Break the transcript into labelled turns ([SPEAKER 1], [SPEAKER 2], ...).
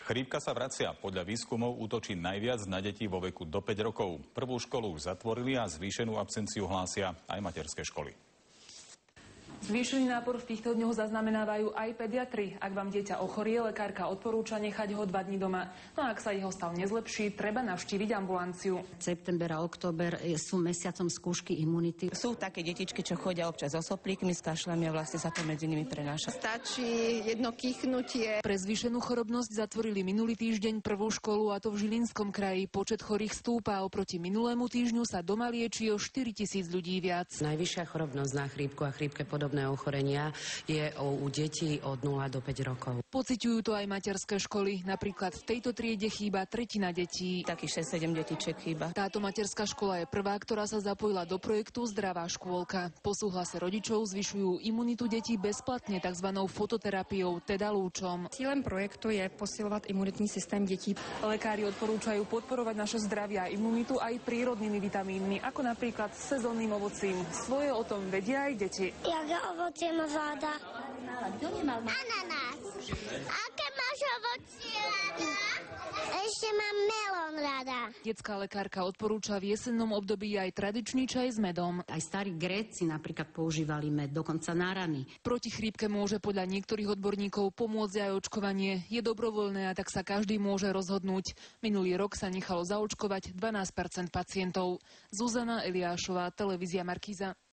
[SPEAKER 1] Chrípka sa vracia. Podľa výskumov útočí najviac na deti vo veku do 5 rokov. Prvú školu už zatvorili a zvýšenú absenciu hlásia aj materské školy.
[SPEAKER 2] Zvýšený nápor v týchto dňoch zaznamenávajú aj pediatri. Ak vám dieťa ochorie, lekárka odporúča nechať ho 2 dní doma. No a ak sa jeho stav nezlepší, treba navštíviť ambulanciu.
[SPEAKER 3] September a október sú mesiacom skúšky imunity.
[SPEAKER 4] Sú také detičky, čo chodia občas so soplíkmi, s kašľami a vlastne sa to medzi nimi prenáša.
[SPEAKER 5] Stačí jedno kichnutie.
[SPEAKER 2] Pre zvýšenú chorobnosť zatvorili minulý týždeň prvú školu, a to v Žilinskom kraji. Počet chorých stúpa, oproti minulému týždňu sa doma lieči o 4 000 ľudí viac.
[SPEAKER 3] Najvyššia chorobnosť na chrípku a chrípke podobné ochorenia je u detí od 0 do 5 rokov.
[SPEAKER 2] Pociťujú to aj materské školy. Napríklad v tejto triede chýba 1/3 detí.
[SPEAKER 4] Takých 6-7 detičiek chýba.
[SPEAKER 2] Táto materská škola je prvá, ktorá sa zapojila do projektu Zdravá škôlka. Po súhlase rodičov zvyšujú imunitu detí bezplatne tzv. Fototerapiou, teda lúčom.
[SPEAKER 6] Cieľom projektu je posilovať imunitný systém detí.
[SPEAKER 2] Lekári odporúčajú podporovať naše zdravie a imunitu aj prírodnými vitamínmi, ako napríklad sezónnym ovocím. Svoje o tom vedia aj deti.
[SPEAKER 7] Ovocie máš rada? Ananás. Aké máš ovocie rada? Ešte mám melón rada.
[SPEAKER 2] Detská lekárka odporúča v jesennom období aj tradičný čaj s medom.
[SPEAKER 3] Aj starí Gréci napríklad používali med, dokonca na rany.
[SPEAKER 2] Proti chrípke môže podľa niektorých odborníkov pomôcť aj očkovanie. Je dobrovoľné, a tak sa každý môže rozhodnúť. Minulý rok sa nechalo zaočkovať 12% pacientov. Zuzana Eliášová, televízia Markíza.